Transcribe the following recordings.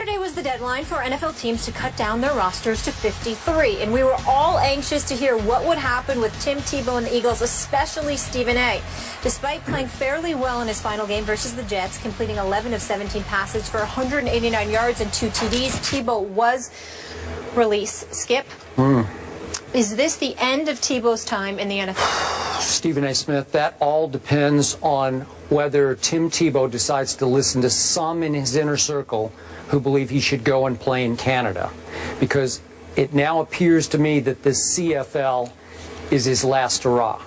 Yesterday was the deadline for NFL teams to cut down their rosters to 53, and we were all anxious to hear what would happen with Tim Tebow and the Eagles, especially Stephen A. Despite playing fairly well in his final game versus the Jets, completing 11 of 17 passes for 189 yards and 2 TDs, Tebow was released. Skip, is this the end of Tebow's time in the NFL? Stephen A. Smith, that all depends on whether Tim Tebow decides to listen to some in his inner circle who believe he should go and play in Canada. Because it now appears to me that this CFL is his last hurrah.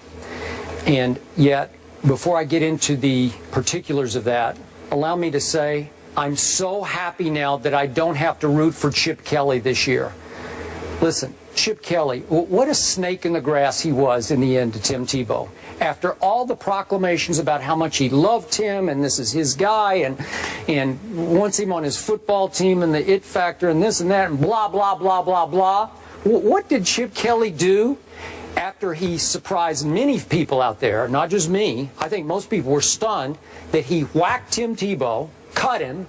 And yet, before I get into the particulars of that, allow me to say I'm so happy now that I don't have to root for Chip Kelly this year. Listen, Chip Kelly, what a snake in the grass he was in the end to Tim Tebow. After all the proclamations about how much he loved Tim and this is his guy and wants him on his football team and the it factor and this and that and blah, blah, blah, blah, blah. What did Chip Kelly do after he surprised many people out there, not just me? I think most people were stunned that he whacked Tim Tebow, cut him,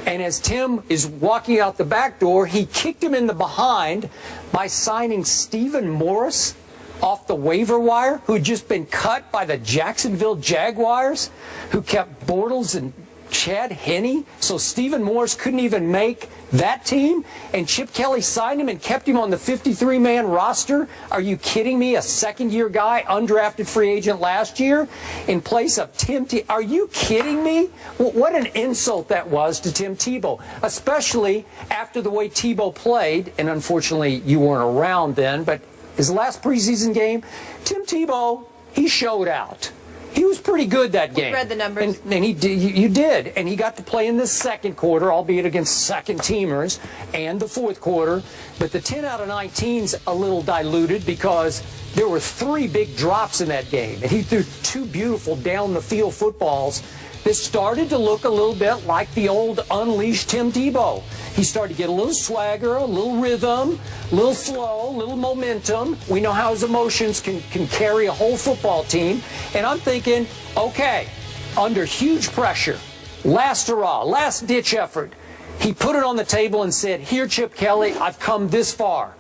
and as Tim is walking out the back door, he kicked him in the behind by signing Stephen Morris off the waiver wire, who had just been cut by the Jacksonville Jaguars, who kept Bortles and Chad Henne, so Stephen Morris couldn't even make that team, and Chip Kelly signed him and kept him on the 53-man roster? Are you kidding me? A second-year guy, undrafted free agent last year, in place of Tim Tebow? Are you kidding me? What an insult that was to Tim Tebow, especially after the way Tebow played, and unfortunately you weren't around then, but his last preseason game, Tim Tebow, he showed out. He was pretty good that game. We read the numbers. And he did, you did. And he got to play in the second quarter, albeit against second-teamers, and the fourth quarter. But the 10 out of 19's a little diluted because there were 3 big drops in that game. And he threw 2 beautiful down-the-field footballs that started to look a little bit like the old unleashed Tim Tebow. He started to get a little swagger, a little rhythm, a little flow, a little momentum. We know how his emotions can carry a whole football team. And I'm thinking, okay, under huge pressure, last hurrah, last-ditch effort, he put it on the table and said, here, Chip Kelly, I've come this far.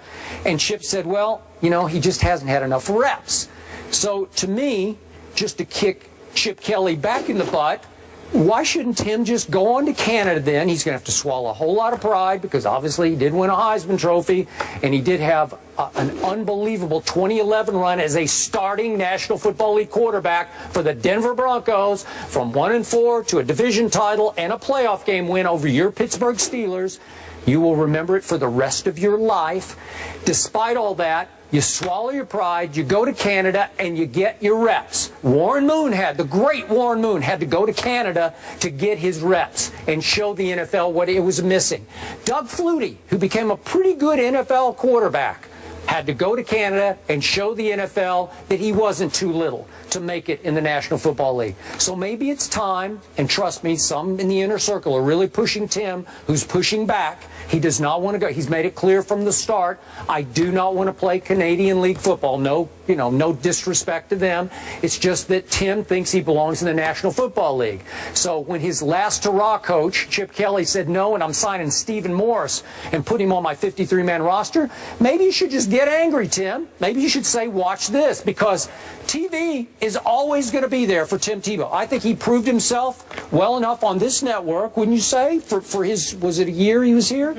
And Chip said, well, you know, he just hasn't had enough reps. So to me, just to kick Chip Kelly back in the butt, why shouldn't Tim just go on to Canada then? He's going to have to swallow a whole lot of pride because obviously he did win a Heisman Trophy and he did have an unbelievable 2011 run as a starting National Football League quarterback for the Denver Broncos from 1-4 to a division title and a playoff game win over your Pittsburgh Steelers. You will remember it for the rest of your life. Despite all that, you swallow your pride, you go to Canada, and you get your reps. The great Warren Moon had to go to Canada to get his reps and show the NFL what it was missing. Doug Flutie, who became a pretty good NFL quarterback, had to go to Canada and show the NFL that he wasn't too little to make it in the National Football League. So maybe it's time, and trust me, some in the inner circle are really pushing Tim, who's pushing back. He does not want to go. He's made it clear from the start, I do not want to play Canadian League football. No, no disrespect to them. It's just that Tim thinks he belongs in the National Football League. So when his last hurrah coach, Chip Kelly, said no, and I'm signing Stephen Morris and put him on my 53-man roster, maybe you should just get angry, Tim. Maybe you should say, watch this, because TV is always going to be there for Tim Tebow. I think he proved himself well enough on this network, wouldn't you say, for his, was it a year he was here?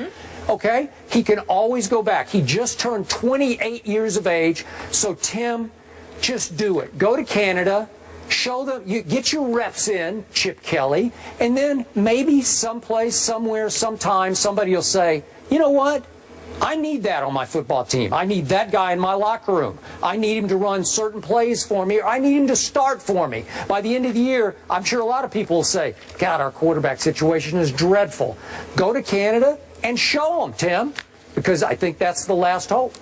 Okay, he can always go back. He just turned 28 years of age, so Tim, just do it. Go to Canada, show them, get your reps in, Chip Kelly, and then maybe someplace, somewhere, sometime, somebody will say, you know what? I need that on my football team. I need that guy in my locker room. I need him to run certain plays for me, or I need him to start for me. By the end of the year, I'm sure a lot of people will say, God, our quarterback situation is dreadful. Go to Canada and show them, Tim, because I think that's the last hope.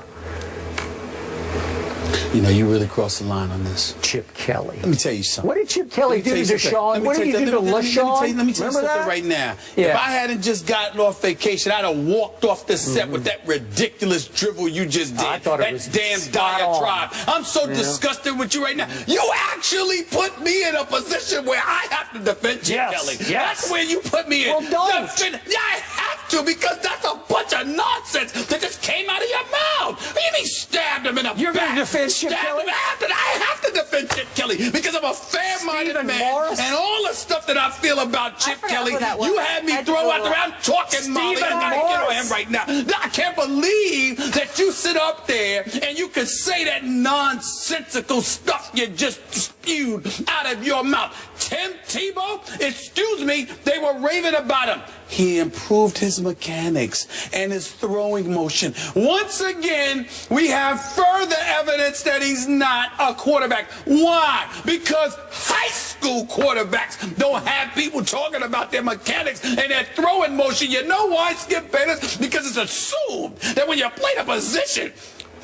You know, you really crossed the line on this. Chip Kelly. Let me tell you something. What did Chip Kelly do to Sean? What did he do to LaShawn? Let me tell you something right now. Yeah. If I hadn't just gotten off vacation, I'd have walked off the set with that ridiculous drivel you just did. I thought it was damn diatribe. I'm so disgusted with you right now. You actually put me in a position where I have to defend Chip Kelly. Yes. That's where you put me in. Well, don't. I have to, because that's a bunch of nonsense that just came out of your mouth. What do you mean stabbed him in the back? You're going to defend Chip Kelly? I have to defend Chip Kelly because I'm a fair-minded man. And all the stuff that I feel about Chip Kelly, you had me throw out around talking, Molly. I got to get on him right now. I can't believe that you sit up there and you can say that nonsensical stuff you just spewed out of your mouth. Tim Tebow, excuse me, they were raving about him. He improved his mechanics and his throwing motion. Once again, we have further evidence that he's not a quarterback. Why? Because high school quarterbacks don't have people talking about their mechanics and their throwing motion. You know why, Skip Bayless? Because it's assumed that when you play the position,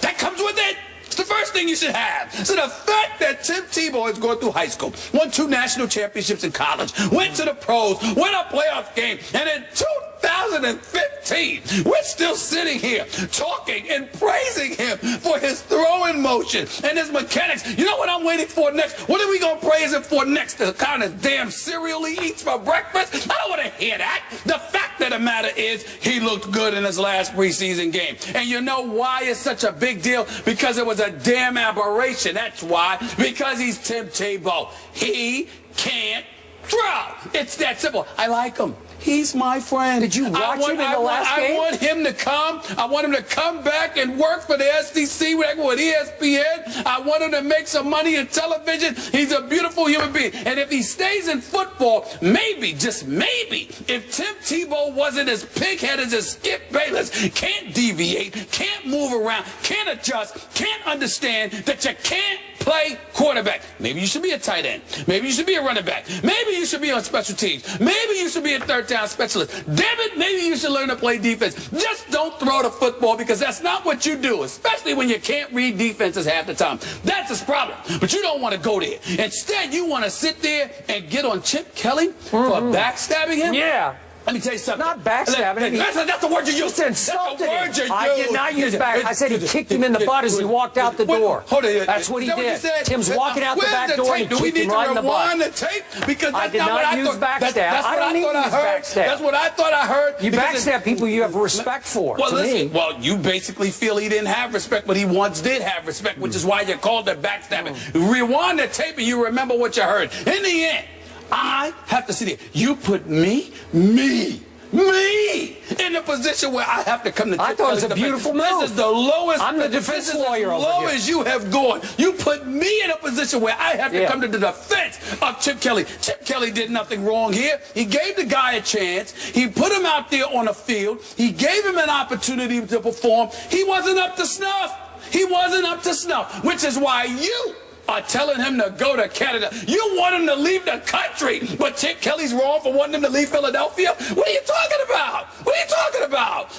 that comes with it. It's the first thing you should have. So the fact that Tim Tebow is going through high school, won 2 national championships in college, went to the pros, won a playoff game, and in 2015, we're still sitting here talking and praising him for his throwing motion and his mechanics. You know what I'm waiting for next? What are we going to praise him for next? The kind of damn cereal he eats for breakfast? I don't want to hear that. The fact of the matter is he looked good in his last preseason game. And you know why it's such a big deal? Because it was a damn aberration. That's why. Because he's Tim Tebow. He can't throw. It's that simple. I like him. He's my friend. Did you watch him in the last game? I want him to come. I want him to come back and work for the SEC with ESPN. I want him to make some money in television. He's a beautiful human being. And if he stays in football, maybe, just maybe, if Tim Tebow wasn't as pig-headed as Skip Bayless, can't deviate, can't move around, can't adjust, can't understand that you can't play quarterback. Maybe you should be a tight end. Maybe you should be a running back. Maybe you should be on special teams. Maybe you should be a third down specialist. Damn it, maybe you should learn to play defense. Just don't throw the football, because that's not what you do, especially when you can't read defenses half the time. That's his problem. But you don't want to go there. Instead, you want to sit there and get on Chip Kelly for backstabbing him? Yeah. Let me tell you something. Not backstabbing. That's the word you used. That's the word you used. I did not use back. I said he kicked him in the butt as he walked out the door. Hold on. That's what he did. Tim's walking out the back door and he kicked him right in the butt. The tape? Because I did not use backstab. I don't need to use backstab. That's what I thought I heard. You backstab people you have respect for. Well, listen. Well, you basically feel he didn't have respect, but he once did have respect, which is why you called it backstabbing. Rewind the tape and you remember what you heard. In the end, I have to sit here. You put me in a position where I have to come to. I thought it was a beautiful move. This is the lowest. I'm the defense lawyer over here. As low as you have gone. You put me in a position where I have to come to the defense of Chip Kelly. Chip Kelly did nothing wrong here. He gave the guy a chance. He put him out there on the field. He gave him an opportunity to perform. He wasn't up to snuff. He wasn't up to snuff, which is why you are telling him to go to Canada. You want him to leave the country, but Chip Kelly's wrong for wanting him to leave Philadelphia? What are you talking about? What are you talking about?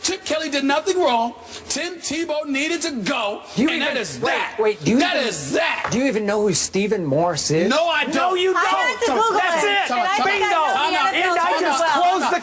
Chip Kelly did nothing wrong. Tim Tebow needed to go, that is that. Do you even know who Stephen Morris is? No, I don't. No, you don't. I had to Google That's it. Bingo. I just closed the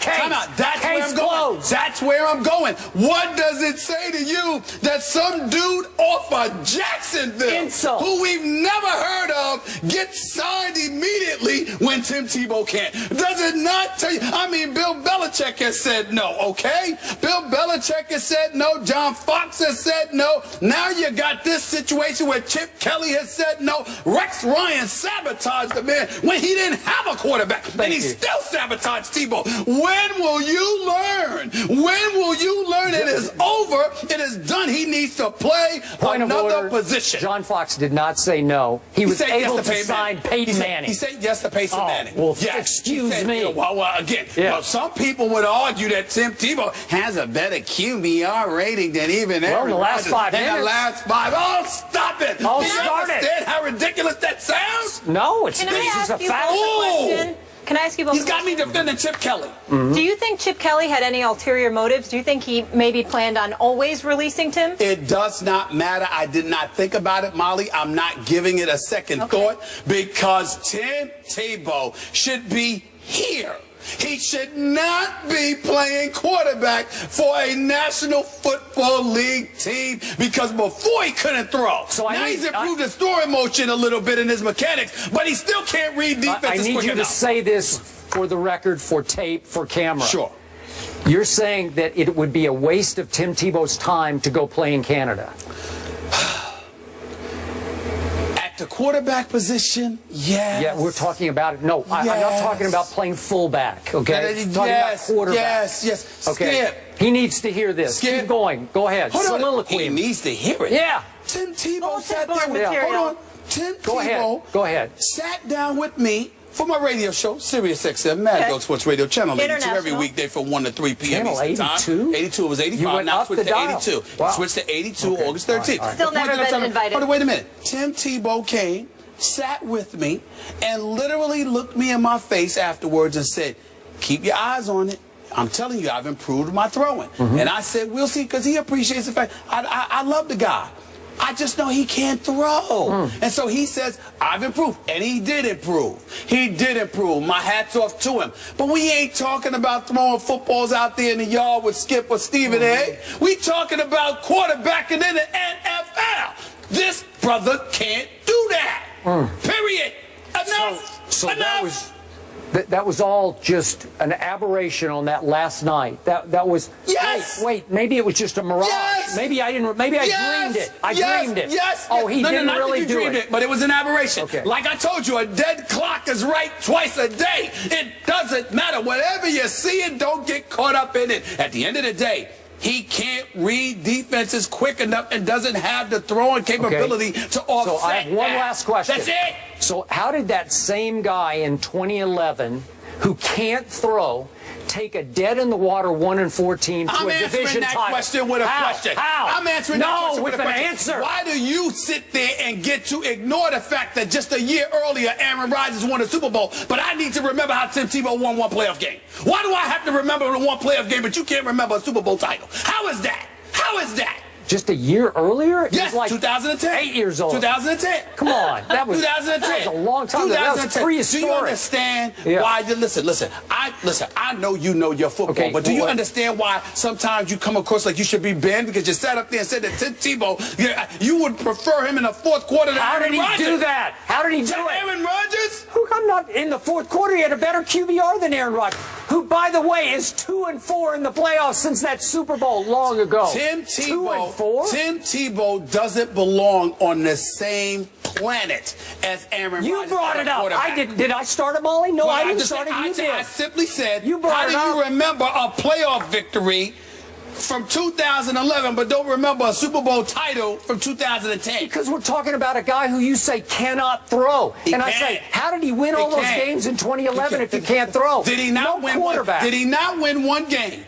case. That's where I'm going. What does it say to you that some dude off of Jacksonville, who we've never heard of, gets signed immediately when Tim Tebow can't? Does it not tell you? I mean, Bill Belichick has said no, okay? Bill Belichick has said no. John Fox has said no. Now you got this situation where Chip Kelly has said no. Rex Ryan sabotaged the man when he didn't have a quarterback, and he still sabotaged Tebow. When will you learn? When will you learn it is over? It is done. He needs to play another position. John Fox did not say no. He was able to sign Peyton Manning. He said yes to Peyton Manning. Well, excuse me. Well, some people would argue that Tim Tebow has a better QBR rating than even in the last 5 minutes. In the last 5. Oh, stop it. Oh, Do you understand how ridiculous that sounds? No, it's just a fact. Can I ask you both? He's got me defending Chip Kelly. Do you think Chip Kelly had any ulterior motives? Do you think he maybe planned on always releasing Tim? It does not matter. I did not think about it, Molly. I'm not giving it a second thought, because Tim Tebow should be here. He should not be playing quarterback for a National Football League team, because before he couldn't throw. So now he's improved his throwing motion a little bit in his mechanics, but he still can't read defenses. I need you to say this for the record, for tape, for camera. Sure. You're saying that it would be a waste of Tim Tebow's time to go play in Canada? At the quarterback position, yes. Yeah, we're talking about it. No, I'm not talking about playing fullback, okay? I'm talking about quarterback. Yes. Okay. Skip. He needs to hear this. Skip. Keep going. Go ahead. Soliloquy. He needs to hear it. Yeah. Tim Tebow sat there with material. Tim Tebow Go ahead. sat down with me for my radio show, Sirius XM, Mad Dog Sports Radio, Channel 82, every weekday from 1 to 3 p.m. Channel Eastern time. 82? 82, it was 85, You went now up switched the to dial. 82. Wow. Switched to 82, Okay. August 13th. Still never been invited. Hold on, wait a minute. Tim Tebow came, sat with me, and literally looked me in my face afterwards and said, keep your eyes on it. I'm telling you, I've improved my throwing. And I said, we'll see, because he appreciates the fact, I love the guy. I just know he can't throw. And so he says, I've improved. And he did improve. He did improve. My hat's off to him. But we ain't talking about throwing footballs out there in the yard with Skip or Stephen A. We talking about quarterbacking in the NFL. This brother can't do that. Period. Enough. So Enough. that was all just an aberration on that last night. That was. Yes. Wait. Maybe it was just a mirage. Yes. Maybe I didn't. Maybe I dreamed it. I dreamed it. Yes. Oh, he didn't not really that you do dreamed it. But it was an aberration. Okay. Like I told you, a dead clock is right twice a day. It doesn't matter. Whatever you see it, don't get caught up in it. At the end of the day, he can't read defenses quick enough and doesn't have the throwing capability to offset. So I have one last question. That's it. So how did that same guy in 2011 who can't throw take a dead-in-the-water 1-4 team to a division title? I'm answering that question with a question. How? I'm answering that question with a question. Answer. Why do you sit there and get to ignore the fact that just a year earlier Aaron Rodgers won a Super Bowl, but I need to remember how Tim Tebow won one playoff game? Why do I have to remember the one playoff game, but you can't remember a Super Bowl title? How is that? How is that? Just a year earlier? Yes, it was like 2010. 8 years old. 2010. Come on. That was 2010. That was a long time ago. That was prehistoric. Do you understand why? Listen. I know you know your football, but do you understand why sometimes you come across like you should be banned because you sat up there and said that Tim Tebow, you would prefer him in the fourth quarter than Aaron Rodgers? How did he do that? How did he do it? Aaron Rodgers? I'm not in the fourth quarter. He had a better QBR than Aaron Rodgers, who, by the way, is 2-4 in the playoffs since that Super Bowl long ago. Tim Tebow. 2-4? Tim Tebow doesn't belong on the same planet as Aaron Rodgers. You brought it up. I did. Did I start it, Molly? No, I didn't start it. You did. I simply said, you brought it up. How do you remember a playoff victory from 2011, but don't remember a Super Bowl title from 2010? Because we're talking about a guy who you say cannot throw. I say, how did he win all those games in 2011 if he can't throw? Did he not win quarterback? Did he not win one game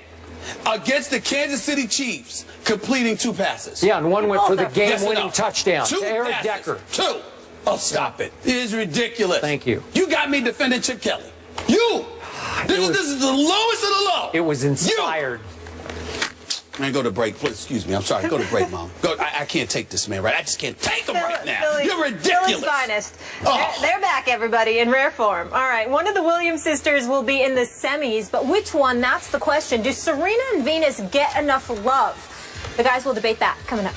against the Kansas City Chiefs, completing 2 passes? Yeah, and one went for the game-winning touchdown to Eric Decker. 2. Oh, stop it. It is ridiculous. Thank you. You got me defending Chip Kelly. You! This is the lowest of the low. It was inspired. Man, go to break, please. Excuse me. I'm sorry. Go to break, Mom. Go. I can't take this, man. Right? I just can't take him right now. You're ridiculous. Philly's finest. They're back, everybody, in rare form. All right, one of the Williams sisters will be in the semis, but which one? That's the question. Do Serena and Venus get enough love? The guys will debate that coming up.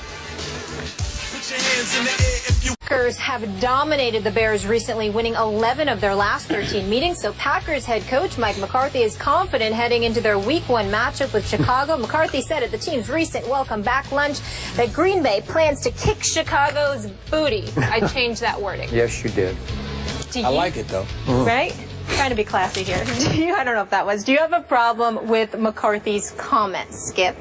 Packers have dominated the Bears recently, winning 11 of their last 13 meetings. So Packers head coach Mike McCarthy is confident heading into their Week 1 matchup with Chicago. McCarthy said at the team's recent welcome back lunch that Green Bay plans to kick Chicago's booty. I changed that wording. Yes, you did. I like it, though. Right? Trying to be classy here. I don't know if that was. Do you have a problem with McCarthy's comments, Skip?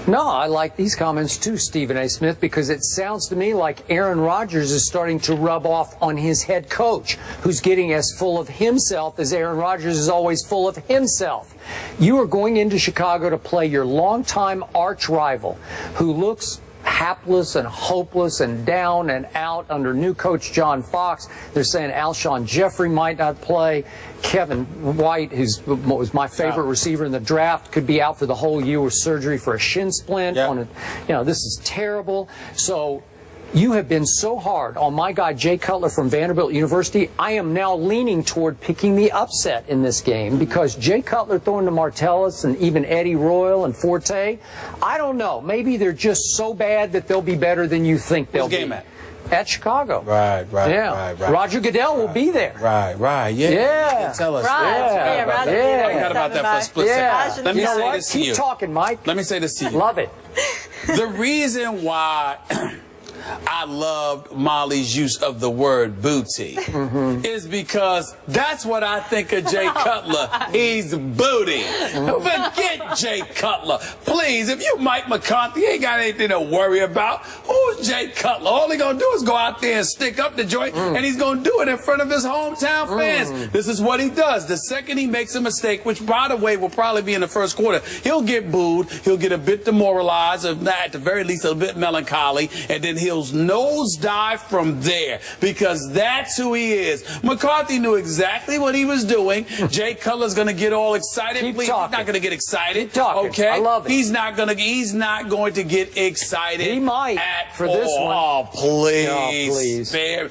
No, I like these comments too, Stephen A. Smith, because it sounds to me like Aaron Rodgers is starting to rub off on his head coach, who's getting as full of himself as Aaron Rodgers is always full of himself. You are going into Chicago to play your longtime arch rival, who looks hapless and hopeless and down and out under new coach John Fox. They're saying Alshon Jeffrey might not play. Kevin White, who was my favorite receiver in the draft, could be out for the whole year with surgery for a shin splint. This is terrible. So you have been so hard on my guy Jay Cutler from Vanderbilt University. I am now leaning toward picking the upset in this game because Jay Cutler throwing to Martellus and even Eddie Royal and Forte, I don't know. Maybe they're just so bad that they'll be better than you think they'll be. Game at? at Chicago. Right. Roger Goodell will be there. Right. Yeah. Tell us. I forgot about that for a split second. Let me say this to you. Keep talking, Mike. Let me say this to you. Love it. The reason why I loved Molly's use of the word booty is because that's what I think of Jay Cutler. He's booty. Forget Jay Cutler. Please, if you Mike McCarthy, you ain't got anything to worry about. Who's Jay Cutler? All he gonna do is go out there and stick up the joint, and he's gonna do it in front of his hometown fans. This is what he does. The second he makes a mistake, which by the way will probably be in the first quarter, he'll get booed, he'll get a bit demoralized, or at the very least a bit melancholy, and then he'll nosedive from there, because that's who he is. McCarthy knew exactly what he was doing. Jay Cutler's going to get all excited. Please, he's not going to get excited. Okay, I love it. He's not going to get excited. He might for this one. Oh, please. Spare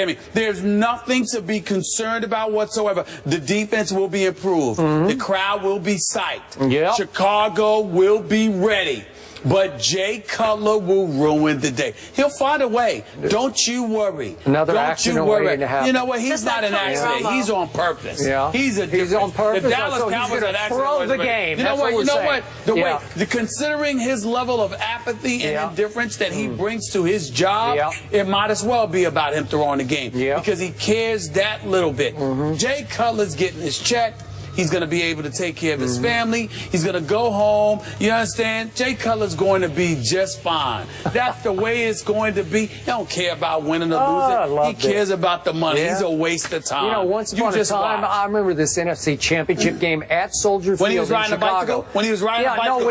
me. There's nothing to be concerned about whatsoever. The defense will be improved. The crowd will be psyched. Chicago will be ready. But Jay Cutler will ruin the day. He'll find a way. Don't you worry. Another accident waiting to happen. You know what? He's not an accident. He's on purpose. Yeah. He's on purpose. The Dallas Cowboys are an accident. Throw the game. You know what? Considering his level of apathy and indifference that he brings to his job, it might as well be about him throwing the game because he cares that little bit. Jay Cutler's getting his check. He's going to be able to take care of his family. He's going to go home. You understand? Jay Cutler's going to be just fine. That's the way it's going to be. He don't care about winning or losing. He cares about the money. He's a waste of time. You know, once upon a time, I remember this NFC Championship game at Soldier Field when he was riding in Chicago. When he was riding a bicycle.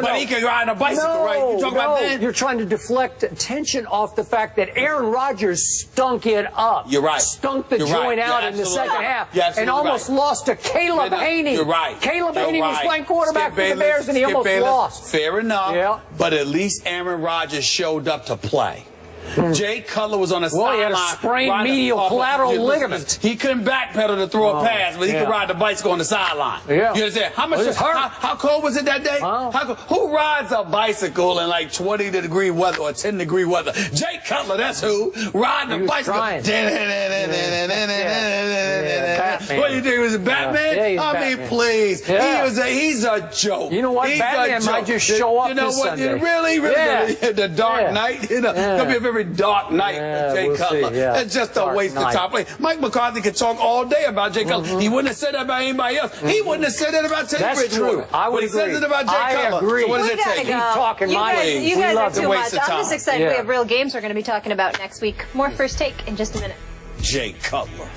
But he can ride a bicycle, right? You talking about that? You're trying to deflect attention off the fact that Aaron Rodgers stunk it up. You're right. Stunk the joint out in the second half and almost lost to Caleb Haney. You're right. Caleb Haney was playing quarterback for the Bears and he almost lost. Fair enough. But at least Aaron Rodgers showed up to play. Jay Cutler was on the sideline. He had a sprained medial collateral ligament. He couldn't backpedal to throw a pass, but he could ride the bicycle on the sideline. You understand? How cold was it that day? Who rides a bicycle in like 20-degree weather or 10-degree weather? Jay Cutler, that's who. Riding a bicycle. What do you think? He was a Batman? I mean, please. He's a joke. You know what? Batman might just show up this Sunday. Really? The Dark Knight? Gonna be a very dark night for Jay Cutler. That's just a waste of time. Mike McCarthy could talk all day about Jay Cutler. He wouldn't have said that about anybody else. He wouldn't have said that about Teddy Bridgewater. I would agree. But he says it about Jay Cutler. Agree. So what does it take? Keep talking, Mike. You guys are too much. I'm just excited. We have real games we're going to be talking about next week. More First Take in just a minute. Jay Cutler.